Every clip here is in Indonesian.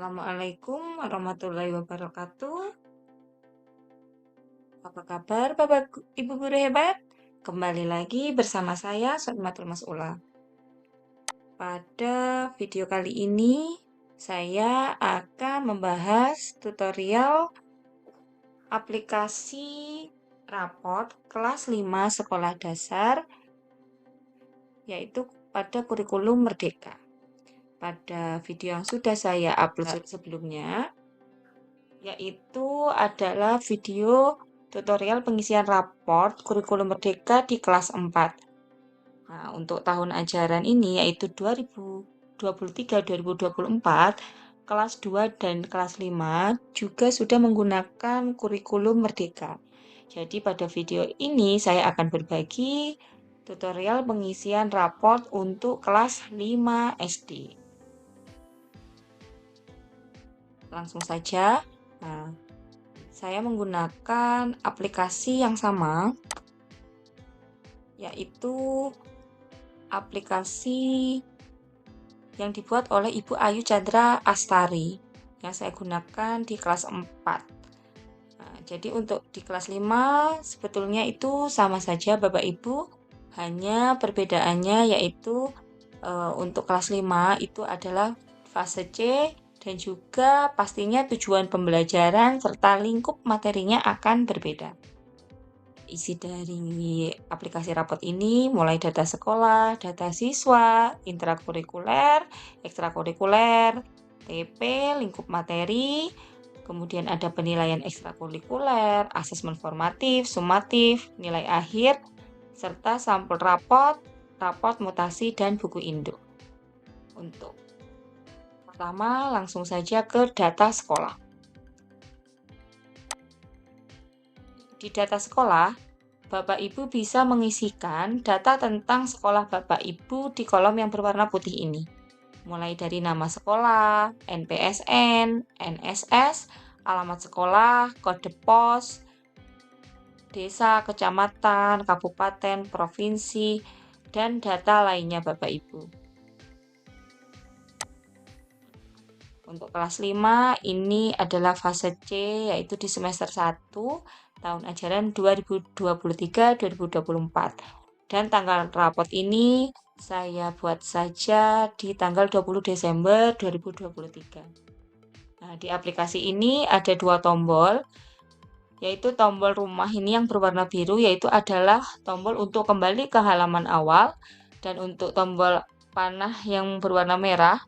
Assalamualaikum warahmatullahi wabarakatuh. Apa kabar Bapak Ibu guru hebat? Kembali lagi bersama saya Sotmatul Mas'ula. Pada video kali ini saya akan membahas tutorial aplikasi raport kelas 5 sekolah dasar, yaitu pada kurikulum Merdeka. Pada video yang sudah saya upload sebelumnya, yaitu adalah video tutorial pengisian raport kurikulum Merdeka di kelas 4. Nah, untuk tahun ajaran ini yaitu 2023-2024, kelas 2 dan kelas 5 juga sudah menggunakan kurikulum Merdeka. Jadi pada video ini saya akan berbagi tutorial pengisian raport untuk kelas 5 SD. Langsung saja. Nah, saya menggunakan aplikasi yang sama, yaitu aplikasi yang dibuat oleh Ibu Ayu Chandra Astari yang saya gunakan di kelas 4. Nah, jadi untuk di kelas 5 sebetulnya itu sama saja Bapak Ibu, hanya perbedaannya yaitu untuk kelas 5 itu adalah fase C dan juga pastinya tujuan pembelajaran serta lingkup materinya akan berbeda. Isi dari aplikasi raport ini mulai data sekolah, data siswa, intrakurikuler, ekstrakurikuler, TP, lingkup materi, kemudian ada penilaian ekstrakurikuler, asesmen formatif, sumatif, nilai akhir, serta sampel raport, raport mutasi, dan buku induk. Untuk pertama, langsung saja ke data sekolah. Di data sekolah, Bapak Ibu bisa mengisikan data tentang sekolah Bapak Ibu di kolom yang berwarna putih ini. Mulai dari nama sekolah, NPSN, NSS, alamat sekolah, kode pos, desa, kecamatan, kabupaten, provinsi, dan data lainnya Bapak Ibu. Untuk kelas 5 ini adalah fase C, yaitu di semester 1 tahun ajaran 2023-2024. Dan tanggal raport ini saya buat saja di tanggal 20 Desember 2023. Nah, di aplikasi ini ada dua tombol, yaitu tombol rumah ini yang berwarna biru, yaitu adalah tombol untuk kembali ke halaman awal, dan untuk tombol panah yang berwarna merah,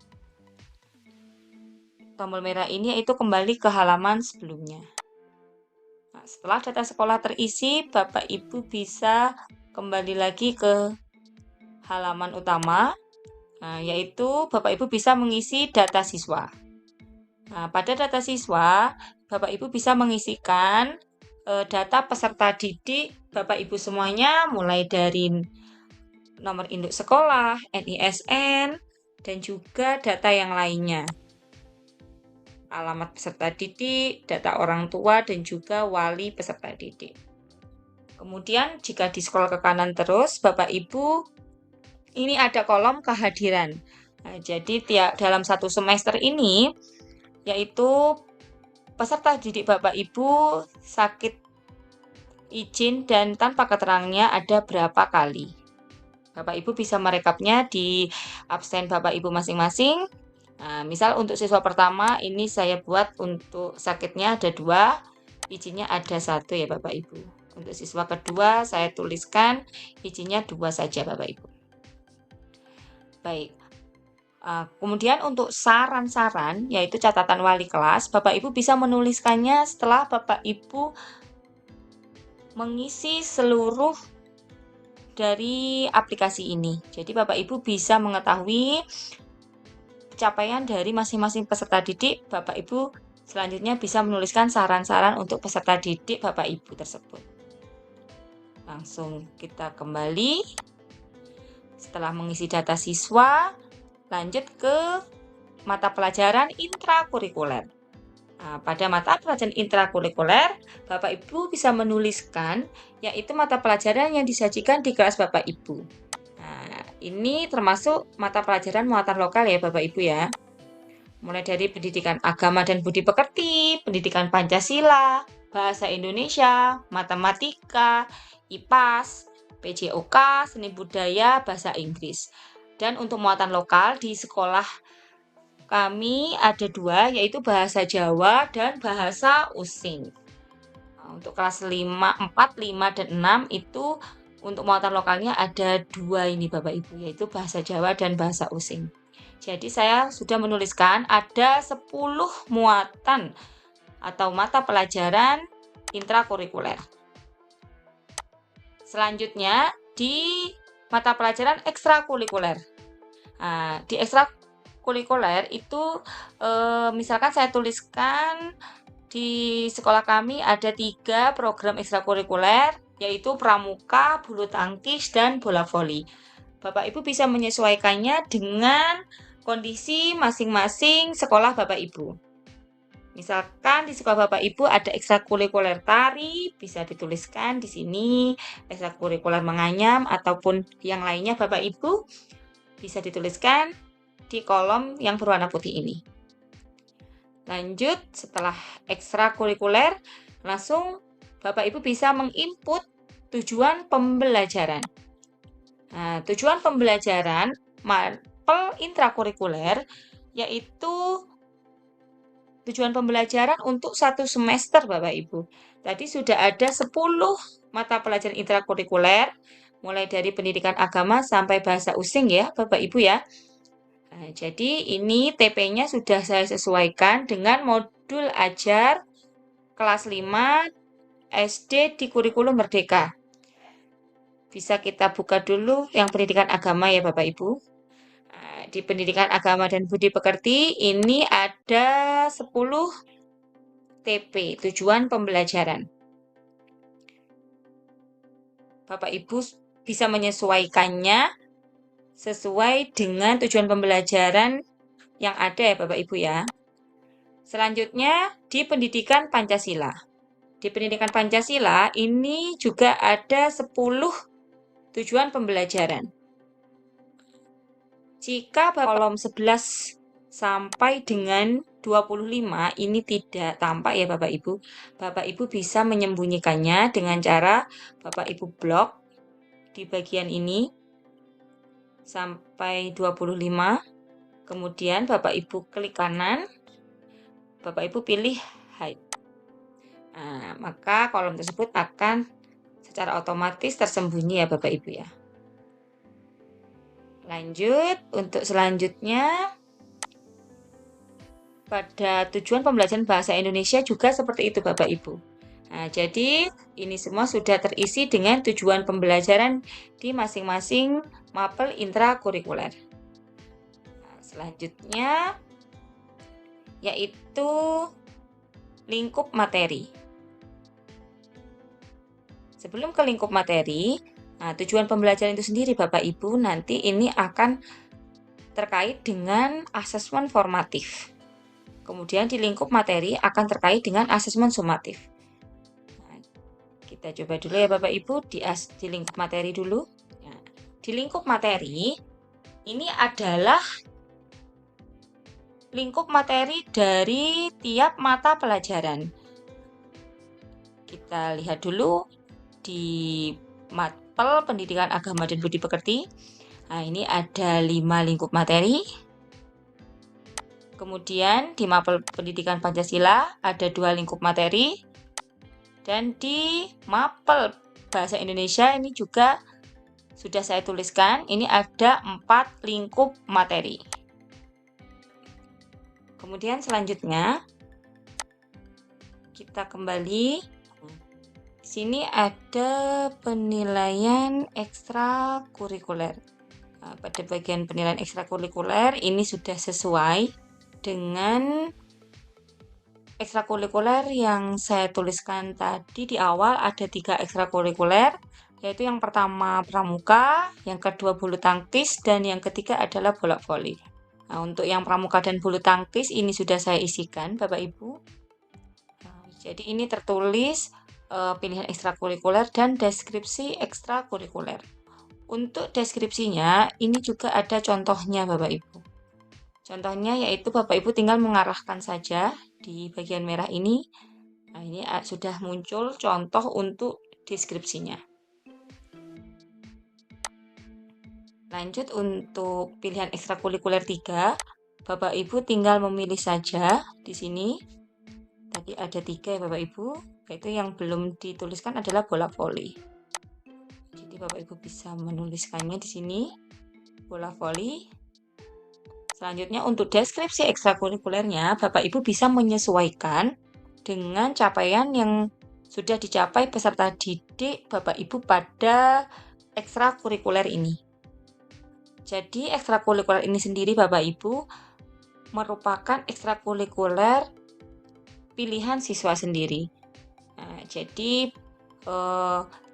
tombol merah ini yaitu kembali ke halaman sebelumnya. Nah, setelah data sekolah terisi, Bapak Ibu bisa kembali lagi ke halaman utama, yaitu Bapak Ibu bisa mengisi data siswa. Nah, pada data siswa, Bapak Ibu bisa mengisikan data peserta didik Bapak Ibu semuanya, mulai dari nomor induk sekolah, NISN, dan juga data yang lainnya. Alamat peserta didik, data orang tua, dan juga wali peserta didik. Kemudian jika di-scroll ke kanan terus, Bapak Ibu, ini ada kolom kehadiran. Nah, jadi dalam satu semester ini, yaitu peserta didik Bapak Ibu sakit izin dan tanpa keterangannya ada berapa kali. Bapak Ibu bisa merekapnya di absen Bapak Ibu masing-masing. Nah, misal untuk siswa pertama ini saya buat untuk sakitnya ada 2, izinnya ada 1 ya Bapak Ibu. Untuk siswa kedua saya tuliskan izinnya 2 saja Bapak Ibu. Baik. Kemudian untuk saran-saran yaitu catatan wali kelas, Bapak Ibu bisa menuliskannya setelah Bapak Ibu mengisi seluruh dari aplikasi ini. Jadi Bapak Ibu bisa mengetahui capaian dari masing-masing peserta didik. Bapak Ibu selanjutnya bisa menuliskan saran-saran untuk peserta didik Bapak Ibu tersebut. Langsung kita kembali. Setelah mengisi data siswa, lanjut ke mata pelajaran intrakurikuler. Nah, pada mata pelajaran intrakurikuler, Bapak Ibu bisa menuliskan yaitu mata pelajaran yang disajikan di kelas Bapak Ibu. Ini termasuk mata pelajaran muatan lokal ya Bapak Ibu ya. mulai dari pendidikan agama dan budi pekerti, pendidikan Pancasila, bahasa Indonesia, matematika, IPAS, PJOK, seni budaya, bahasa Inggris. Dan untuk muatan lokal di sekolah kami ada 2, yaitu bahasa Jawa dan bahasa Using. Nah, untuk kelas 5, 4, 5, dan 6 itu untuk muatan lokalnya ada 2 ini Bapak Ibu, yaitu bahasa Jawa dan bahasa Using. Jadi saya sudah menuliskan ada 10 muatan atau mata pelajaran intrakurikuler. Selanjutnya di mata pelajaran ekstrakurikuler. Nah, di ekstrakurikuler itu misalkan saya tuliskan di sekolah kami ada 3 program ekstrakurikuler, yaitu pramuka, bulu tangkis, dan bola voli. Bapak Ibu bisa menyesuaikannya dengan kondisi masing-masing sekolah Bapak Ibu. Misalkan di sekolah Bapak Ibu ada ekstrakurikuler tari, bisa dituliskan di sini, ekstrakurikuler menganyam ataupun yang lainnya Bapak Ibu bisa dituliskan di kolom yang berwarna putih ini. Lanjut, setelah ekstrakurikuler, langsung Bapak Ibu bisa menginput tujuan pembelajaran. Nah, tujuan pembelajaran mapel intrakurikuler yaitu tujuan pembelajaran untuk 1 semester Bapak Ibu. Tadi sudah ada 10 mata pelajaran intrakurikuler, mulai dari pendidikan agama sampai bahasa Using ya Bapak Ibu ya. Nah, jadi ini TP-nya sudah saya sesuaikan dengan modul ajar kelas 5 SD di kurikulum Merdeka. Bisa kita buka dulu yang pendidikan agama ya Bapak Ibu. Nah, di pendidikan agama dan budi pekerti ini ada 10 TP, tujuan pembelajaran. Bapak Ibu bisa menyesuaikannya sesuai dengan tujuan pembelajaran yang ada ya Bapak Ibu ya. Selanjutnya di pendidikan Pancasila. Di pendidikan Pancasila ini juga ada 10 tujuan pembelajaran. Jika kolom 11 sampai dengan 25 ini tidak tampak ya Bapak Ibu. Bapak Ibu bisa menyembunyikannya dengan cara Bapak Ibu blok di bagian ini sampai 25. Kemudian Bapak Ibu klik kanan. Bapak Ibu pilih hide. Nah, maka kolom tersebut akan secara otomatis tersembunyi ya Bapak Ibu ya. Lanjut, untuk selanjutnya pada tujuan pembelajaran bahasa Indonesia juga seperti itu Bapak Ibu. Nah, jadi ini semua sudah terisi dengan tujuan pembelajaran di masing-masing mapel intrakurikuler. Nah, selanjutnya yaitu lingkup materi. Sebelum ke lingkup materi, nah tujuan pembelajaran itu sendiri Bapak Ibu nanti ini akan terkait dengan asesmen formatif. Kemudian di lingkup materi akan terkait dengan asesmen sumatif. Nah, kita coba dulu ya Bapak Ibu di lingkup materi dulu. Nah, di lingkup materi ini adalah lingkup materi dari tiap mata pelajaran. Kita lihat dulu di mapel pendidikan agama dan budi pekerti. Nah, ini ada 5 lingkup materi. Kemudian di mapel pendidikan Pancasila ada 2 lingkup materi. Dan di mapel bahasa Indonesia ini juga sudah saya tuliskan, ini ada 4 lingkup materi. Kemudian selanjutnya kita kembali. Di sini ada penilaian ekstrakurikuler. Nah, pada bagian penilaian ekstrakurikuler ini sudah sesuai dengan ekstrakurikuler yang saya tuliskan tadi di awal. Ada 3 ekstrakurikuler, yaitu yang pertama pramuka, yang kedua bulu tangkis, dan yang ketiga adalah bola voli. Nah, untuk yang pramuka dan bulu tangkis ini sudah saya isikan Bapak Ibu. Nah, jadi ini tertulis pilihan ekstrakurikuler dan deskripsi ekstrakurikuler. Untuk deskripsinya ini juga ada contohnya Bapak Ibu. Contohnya yaitu Bapak Ibu tinggal mengarahkan saja di bagian merah ini. Nah, ini sudah muncul contoh untuk deskripsinya. Lanjut untuk pilihan ekstrakurikuler 3, Bapak Ibu tinggal memilih saja di sini. Tadi ada 3 ya Bapak Ibu, yaitu yang belum dituliskan adalah bola voli. Jadi Bapak Ibu bisa menuliskannya di sini, bola voli. Selanjutnya untuk deskripsi ekstrakurikulernya, Bapak Ibu bisa menyesuaikan dengan capaian yang sudah dicapai peserta didik Bapak Ibu pada ekstrakurikuler ini. Jadi ekstrakurikuler ini sendiri Bapak Ibu merupakan ekstrakurikuler pilihan siswa sendiri. Nah, jadi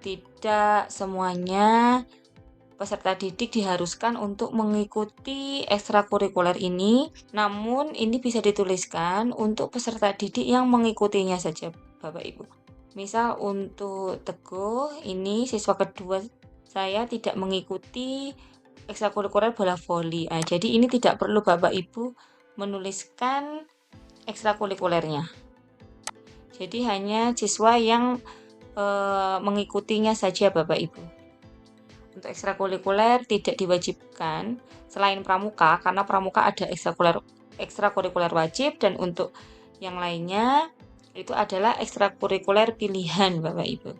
tidak semuanya peserta didik diharuskan untuk mengikuti ekstrakurikuler ini, namun ini bisa dituliskan untuk peserta didik yang mengikutinya saja, Bapak Ibu. Misal untuk Teguh, ini siswa kedua saya tidak mengikuti ekstrakurikuler bola voli. Nah, jadi ini tidak perlu Bapak Ibu menuliskan ekstrakurikulernya. Jadi hanya siswa yang mengikutinya saja Bapak Ibu. Untuk ekstrakurikuler tidak diwajibkan selain pramuka, karena pramuka ada ekstrakurikuler wajib, dan untuk yang lainnya itu adalah ekstrakurikuler pilihan Bapak Ibu.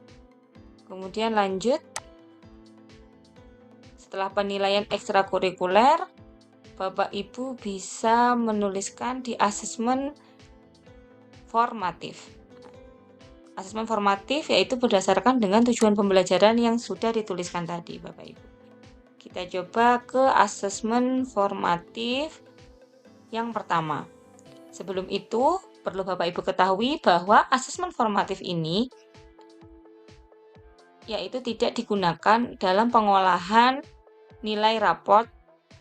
Kemudian lanjut, setelah penilaian ekstrakurikuler, Bapak Ibu bisa menuliskan di asesmen formatif. Asesmen formatif yaitu berdasarkan dengan tujuan pembelajaran yang sudah dituliskan tadi, Bapak Ibu. Kita coba ke asesmen formatif yang pertama. Sebelum itu, perlu Bapak Ibu ketahui bahwa asesmen formatif ini yaitu tidak digunakan dalam pengolahan nilai raport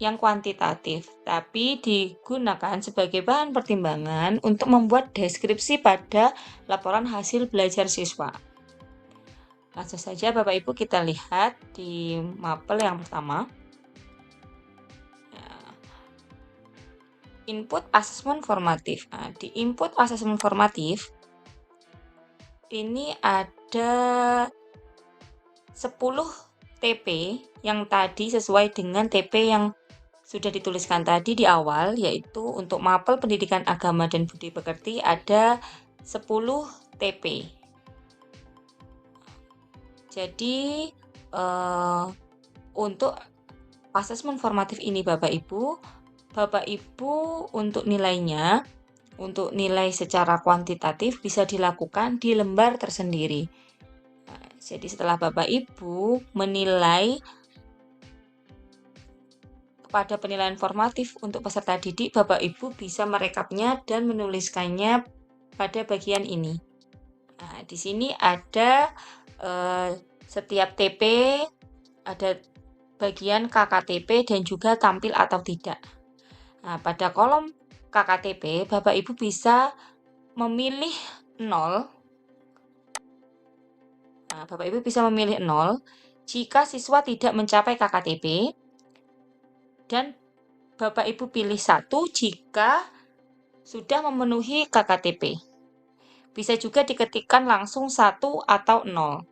yang kuantitatif, tapi digunakan sebagai bahan pertimbangan untuk membuat deskripsi pada laporan hasil belajar siswa. Langsung saja Bapak Ibu kita lihat di mapel yang pertama. Input asesmen formatif. Nah, di input asesmen formatif ini ada 10 TP yang tadi sesuai dengan TP yang sudah dituliskan tadi di awal, yaitu untuk mapel pendidikan agama dan budi pekerti ada 10 TP. Jadi untuk asesmen formatif ini Bapak Ibu untuk nilainya, untuk nilai secara kuantitatif bisa dilakukan di lembar tersendiri. Nah, jadi setelah Bapak Ibu menilai pada penilaian formatif untuk peserta didik, Bapak Ibu bisa merekapnya dan menuliskannya pada bagian ini. Nah, di sini ada setiap TP, ada bagian KKTP dan juga tampil atau tidak. Nah, pada kolom KKTP, Bapak Ibu bisa memilih 0. Nah, Bapak Ibu bisa memilih 0 jika siswa tidak mencapai KKTP, dan Bapak Ibu pilih 1 jika sudah memenuhi KKTP. Bisa juga diketikkan langsung 1 atau 0.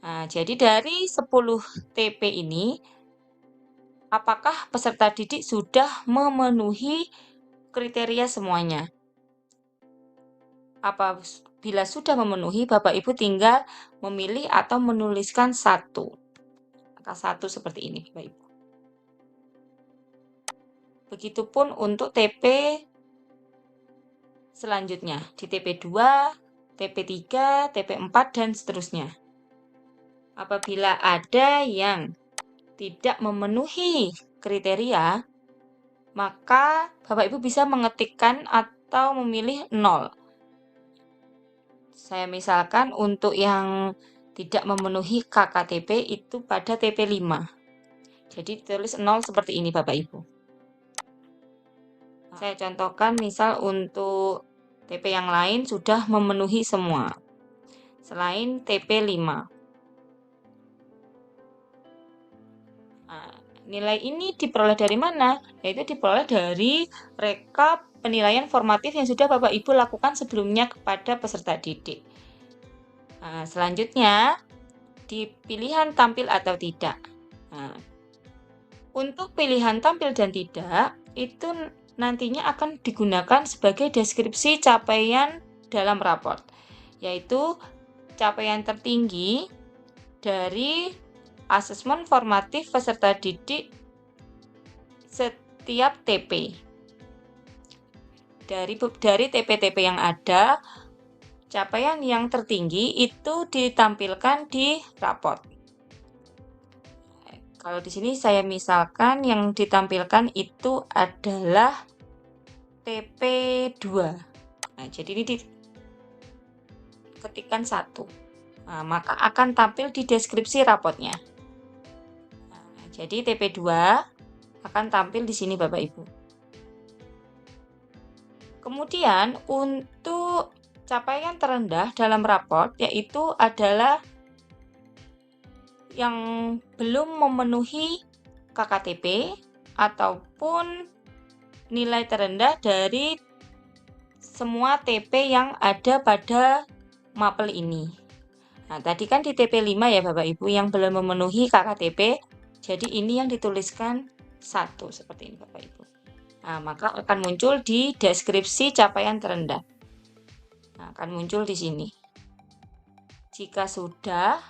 Nah, jadi dari 10 TP ini, apakah peserta didik sudah memenuhi kriteria semuanya? Apabila sudah memenuhi, Bapak Ibu tinggal memilih atau menuliskan 1. Angka 1 seperti ini, Bapak Ibu. Begitupun untuk TP selanjutnya, di TP2, TP3, TP4, dan seterusnya. Apabila ada yang tidak memenuhi kriteria, maka Bapak Ibu bisa mengetikkan atau memilih 0. Saya misalkan untuk yang tidak memenuhi KKTP itu pada TP5. Jadi tulis 0 seperti ini Bapak Ibu. Saya contohkan misal untuk TP yang lain sudah memenuhi semua, selain TP5. Nah, Nilai ini diperoleh dari mana? Yaitu diperoleh dari rekap penilaian formatif yang sudah Bapak Ibu lakukan sebelumnya kepada peserta didik. Nah, selanjutnya, di pilihan tampil atau tidak. Nah, untuk pilihan tampil dan tidak, itu nantinya akan digunakan sebagai deskripsi capaian dalam raport, yaitu capaian tertinggi dari asesmen formatif peserta didik setiap TP. Dari TP-TP yang ada, capaian yang tertinggi itu ditampilkan di raport. Kalau di sini saya misalkan yang ditampilkan itu adalah TP2. Nah, jadi ini diketikkan 1. Nah, maka akan tampil di deskripsi raportnya. Nah, jadi TP2 akan tampil di sini Bapak Ibu. Kemudian untuk capaian terendah dalam raport yaitu adalah yang belum memenuhi KKTP ataupun nilai terendah dari semua TP yang ada pada mapel ini. Nah, tadi kan di TP5 ya Bapak Ibu yang belum memenuhi KKTP, jadi ini yang dituliskan 1 seperti ini Bapak Ibu. Nah, maka akan muncul di deskripsi capaian terendah. Nah, akan muncul di sini. Jika sudah,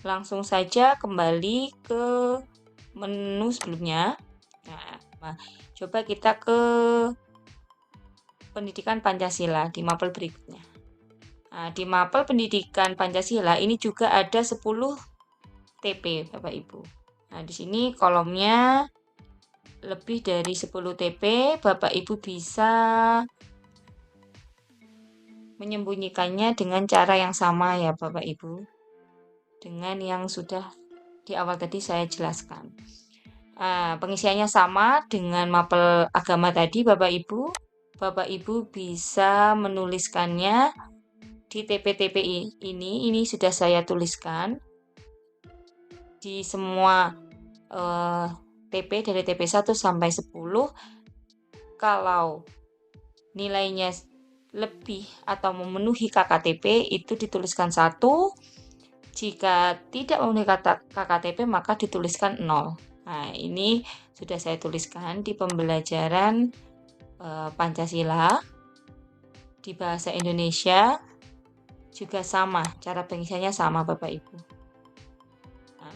langsung saja kembali ke menu sebelumnya. Nah, coba kita ke pendidikan Pancasila di mapel berikutnya. Nah, di mapel pendidikan Pancasila ini juga ada 10 TP Bapak Ibu. Nah, di sini kolomnya lebih dari 10 TP, Bapak Ibu bisa menyembunyikannya dengan cara yang sama ya Bapak Ibu. Dengan yang sudah di awal tadi saya jelaskan. Pengisiannya sama dengan mapel agama tadi Bapak Ibu. Bapak Ibu bisa menuliskannya di TP-TP ini sudah saya tuliskan di semua TP dari TP1 sampai 10. Kalau nilainya lebih atau memenuhi KKTP itu dituliskan 1. Jika tidak memenuhi KKTP maka dituliskan 0. Nah, ini sudah saya tuliskan di pembelajaran Pancasila di bahasa Indonesia juga sama, cara pengisiannya sama Bapak Ibu. Nah,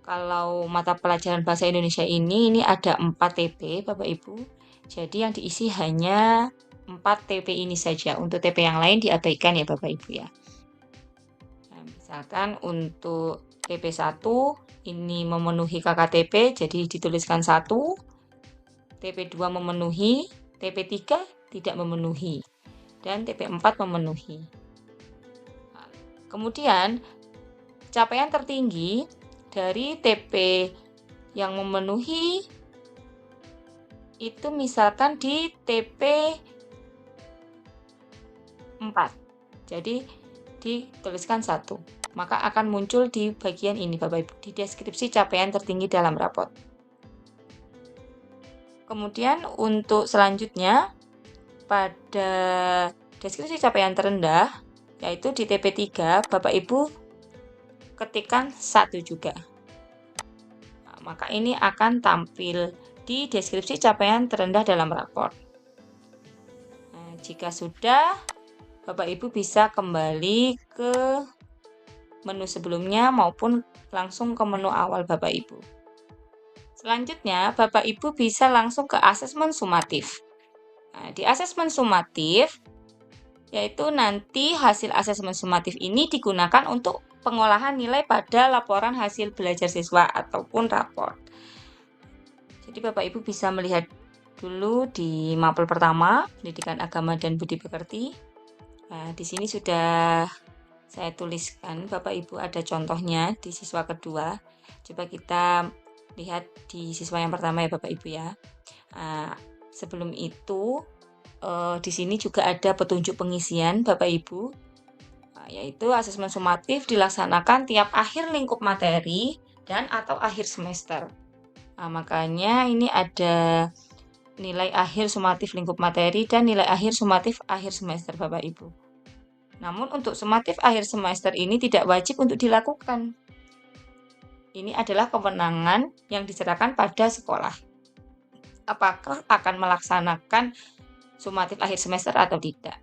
kalau mata pelajaran bahasa Indonesia ini ada 4 TP Bapak Ibu. Jadi yang diisi hanya 4 TP ini saja. Untuk TP yang lain diabaikan ya Bapak Ibu ya. Nah, misalkan untuk TP1 ini memenuhi KKTP jadi dituliskan 1. TP2 memenuhi, TP3 tidak memenuhi, dan TP4 memenuhi. Nah, kemudian capaian tertinggi dari TP yang memenuhi itu misalkan di TP4. Jadi dituliskan 1. Maka akan muncul di bagian ini Bapak Ibu, di deskripsi capaian tertinggi dalam raport. Kemudian untuk selanjutnya pada deskripsi capaian terendah yaitu di TP3 Bapak Ibu ketikkan 1 juga. Nah, maka ini akan tampil di deskripsi capaian terendah dalam raport. Nah, jika sudah, Bapak Ibu bisa kembali ke menu sebelumnya maupun langsung ke menu awal Bapak Ibu. Selanjutnya, Bapak Ibu bisa langsung ke asesmen sumatif. Nah, di asesmen sumatif, yaitu nanti hasil asesmen sumatif ini digunakan untuk pengolahan nilai pada laporan hasil belajar siswa ataupun raport. Jadi Bapak Ibu bisa melihat dulu di mapel pertama, Pendidikan Agama dan Budi Pekerti. Nah, di sini sudah saya tuliskan, Bapak Ibu ada contohnya di siswa kedua. Coba kita lihat di siswa yang pertama ya Bapak Ibu ya. Nah, sebelum itu di sini juga ada petunjuk pengisian Bapak Ibu, yaitu asesmen sumatif dilaksanakan tiap akhir lingkup materi dan atau akhir semester. Nah, makanya ini ada nilai akhir sumatif lingkup materi dan nilai akhir sumatif akhir semester Bapak Ibu. Namun untuk sumatif akhir semester ini tidak wajib untuk dilakukan. Ini adalah kewenangan yang diserahkan pada sekolah. Apakah akan melaksanakan sumatif akhir semester atau tidak.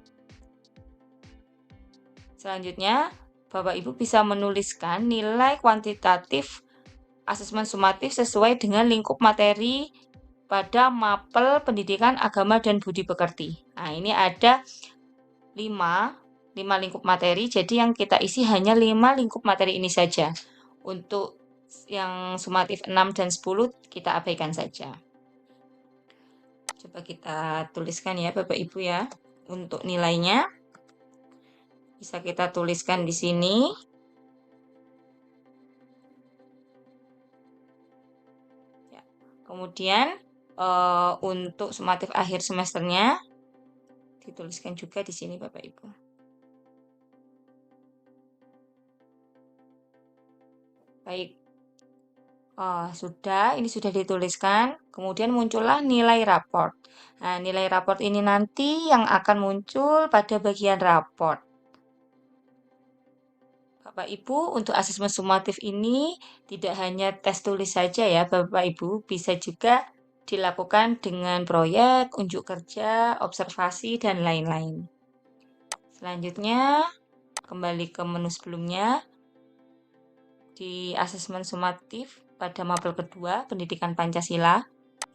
Selanjutnya, Bapak Ibu bisa menuliskan nilai kuantitatif asesmen sumatif sesuai dengan lingkup materi pada mapel pendidikan agama dan budi pekerti. Nah, ini ada 5 lingkup materi, jadi yang kita isi hanya 5 lingkup materi ini saja. Untuk yang sumatif 6 dan 10 kita abaikan saja. Coba kita tuliskan ya Bapak Ibu ya. Untuk nilainya bisa kita tuliskan di sini. Ya. Kemudian untuk sumatif akhir semesternya dituliskan juga di sini Bapak Ibu. Baik. Ini sudah dituliskan. Kemudian muncullah nilai raport. Nah, nilai raport ini nanti yang akan muncul pada bagian raport. Bapak Ibu, untuk asesmen sumatif ini tidak hanya tes tulis saja ya Bapak Ibu, bisa juga dilakukan dengan proyek, unjuk kerja, observasi, dan lain-lain. Selanjutnya, kembali ke menu sebelumnya. Di asesmen sumatif pada mapel kedua, pendidikan Pancasila,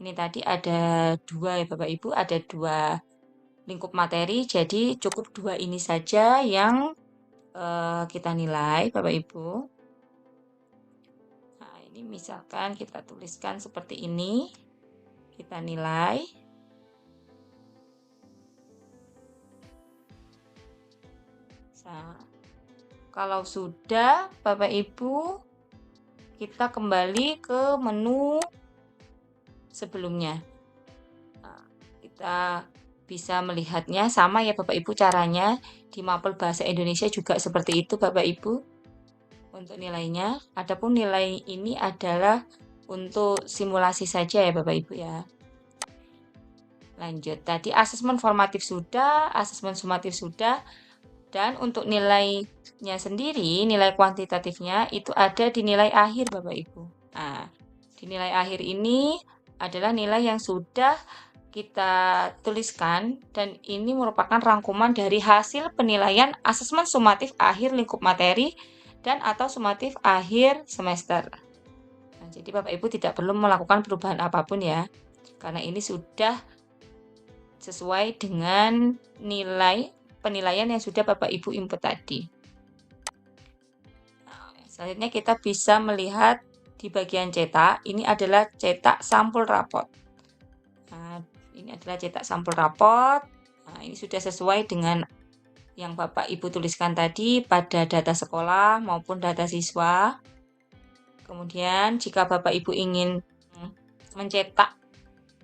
ini tadi ada 2 ya Bapak Ibu, ada 2 lingkup materi, jadi cukup 2 ini saja yang kita nilai Bapak Ibu. Nah, ini misalkan kita tuliskan seperti ini, kita nilai. Nah, kalau sudah Bapak Ibu, kita kembali ke menu sebelumnya. Nah, kita bisa melihatnya sama ya Bapak Ibu caranya. Di mapel bahasa Indonesia juga seperti itu Bapak Ibu. Untuk nilainya, adapun nilai ini adalah untuk simulasi saja ya Bapak Ibu ya. Lanjut, tadi asesmen formatif sudah, asesmen sumatif sudah, dan untuk nilainya sendiri, nilai kuantitatifnya itu ada di nilai akhir Bapak Ibu. Nah, di nilai akhir ini adalah nilai yang sudah kita tuliskan dan ini merupakan rangkuman dari hasil penilaian asesmen sumatif akhir lingkup materi dan atau sumatif akhir semester. Nah, jadi Bapak Ibu tidak perlu melakukan perubahan apapun ya, karena ini sudah sesuai dengan nilai penilaian yang sudah Bapak Ibu input tadi. Nah, selanjutnya kita bisa melihat di bagian cetak, ini adalah cetak sampul raport. Nah, ini adalah cetak sampul raport. Nah, ini sudah sesuai dengan yang Bapak Ibu tuliskan tadi pada data sekolah maupun data siswa. Kemudian jika Bapak Ibu ingin mencetak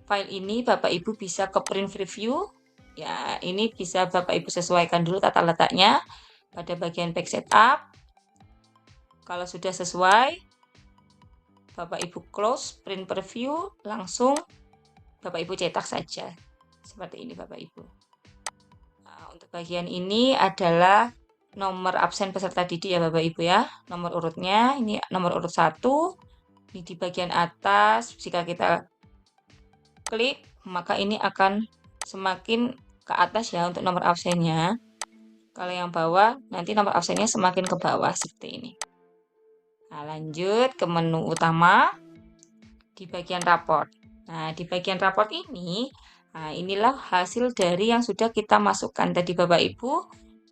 file ini, Bapak Ibu bisa ke print preview. Ya, ini bisa Bapak Ibu sesuaikan dulu tata letaknya pada bagian back setup. Kalau sudah sesuai, Bapak Ibu close print preview, langsung Bapak Ibu cetak saja. Seperti ini Bapak Ibu. Nah, untuk bagian ini adalah nomor absen peserta didik ya Bapak Ibu ya. Nomor urutnya, ini nomor urut 1. Ini di bagian atas, jika kita klik, maka ini akan semakin ke atas ya untuk nomor absennya. Kalau yang bawah, nanti nomor absennya semakin ke bawah seperti ini. Nah, lanjut ke menu utama di bagian raport. Nah, di bagian raport ini, nah inilah hasil dari yang sudah kita masukkan tadi Bapak Ibu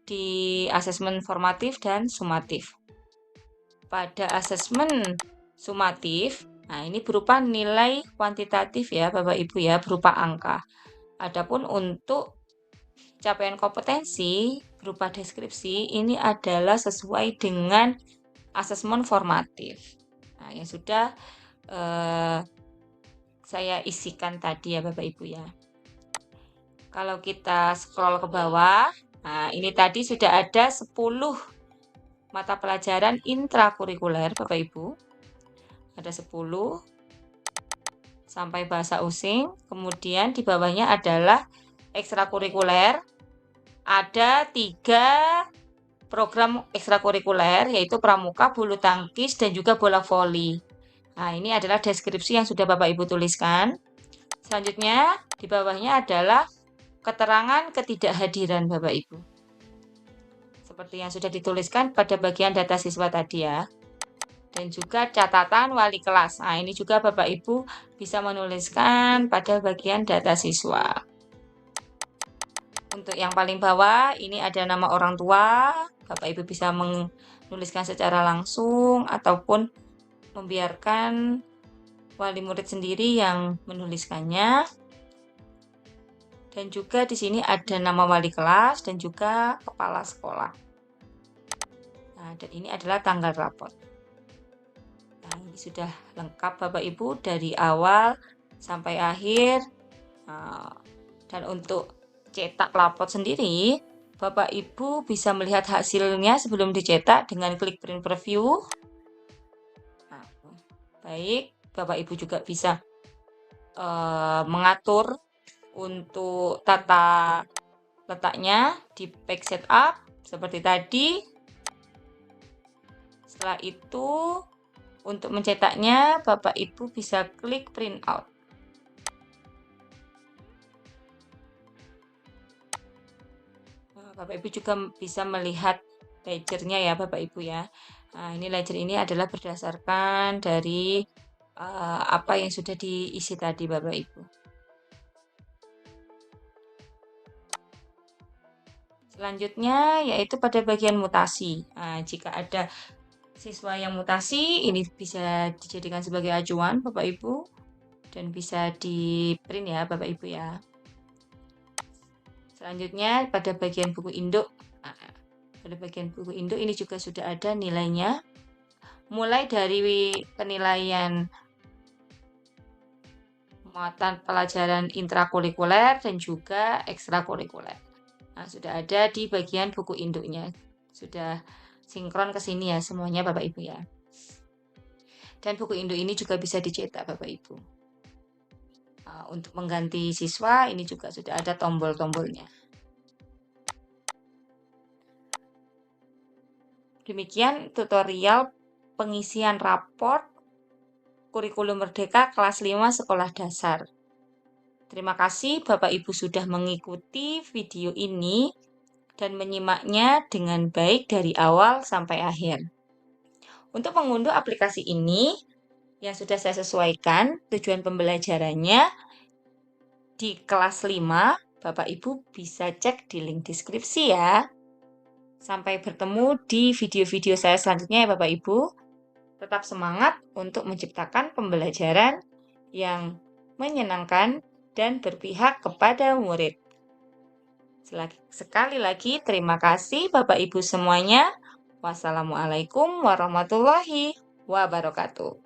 di asesmen formatif dan sumatif. Pada asesmen sumatif, nah ini berupa nilai kuantitatif ya Bapak Ibu ya, berupa angka. Adapun untuk capaian kompetensi berupa deskripsi ini adalah sesuai dengan asesmen formatif. Nah, yang sudah saya isikan tadi ya Bapak Ibu ya. Kalau kita scroll ke bawah, nah ini tadi sudah ada 10 mata pelajaran intrakurikuler Bapak Ibu. Ada 10. sampai bahasa using. Kemudian di bawahnya adalah ekstrakurikuler. Ada 3 program ekstrakurikuler, yaitu pramuka, bulu tangkis, dan juga bola voli. Nah, ini adalah deskripsi yang sudah Bapak Ibu tuliskan. Selanjutnya, di bawahnya adalah keterangan ketidakhadiran Bapak Ibu. Seperti yang sudah dituliskan pada bagian data siswa tadi ya. Dan juga catatan wali kelas. Nah, ini juga Bapak Ibu bisa menuliskan pada bagian data siswa. Untuk yang paling bawah, ini ada nama orang tua. Bapak Ibu bisa menuliskan secara langsung ataupun membiarkan wali murid sendiri yang menuliskannya. Dan juga di sini ada nama wali kelas dan juga kepala sekolah. Nah, dan ini adalah tanggal rapot. Nah, ini sudah lengkap Bapak Ibu dari awal sampai akhir. Nah, dan untuk cetak rapot sendiri, Bapak Ibu bisa melihat hasilnya sebelum dicetak dengan klik print preview. Nah, baik, Bapak Ibu juga bisa mengatur untuk tata letaknya di page setup seperti tadi. Setelah itu, untuk mencetaknya, Bapak Ibu bisa klik print out. Bapak Ibu juga bisa melihat ledgernya ya Bapak Ibu ya. Nah, ini ledger ini adalah berdasarkan dari apa yang sudah diisi tadi Bapak Ibu. Selanjutnya yaitu pada bagian mutasi. Nah, jika ada siswa yang mutasi, ini bisa dijadikan sebagai acuan Bapak Ibu dan bisa di print ya Bapak Ibu ya. Selanjutnya pada bagian buku induk. Pada bagian buku induk ini juga sudah ada nilainya. Mulai dari penilaian muatan pelajaran intrakurikuler dan juga ekstrakurikuler. Nah, sudah ada di bagian buku induknya. Sudah sinkron ke sini ya semuanya Bapak Ibu ya. Dan buku induk ini juga bisa dicetak Bapak Ibu. Nah, untuk mengganti siswa ini juga sudah ada tombol-tombolnya. Demikian tutorial pengisian raport Kurikulum Merdeka kelas 5 sekolah dasar. Terima kasih Bapak Ibu sudah mengikuti video ini dan menyimaknya dengan baik dari awal sampai akhir. Untuk mengunduh aplikasi ini yang sudah saya sesuaikan tujuan pembelajarannya di kelas 5, Bapak Ibu bisa cek di link deskripsi ya. Sampai bertemu di video-video saya selanjutnya ya Bapak Ibu. Tetap semangat untuk menciptakan pembelajaran yang menyenangkan dan berpihak kepada murid. Sekali lagi terima kasih Bapak Ibu semuanya. Wassalamualaikum warahmatullahi wabarakatuh.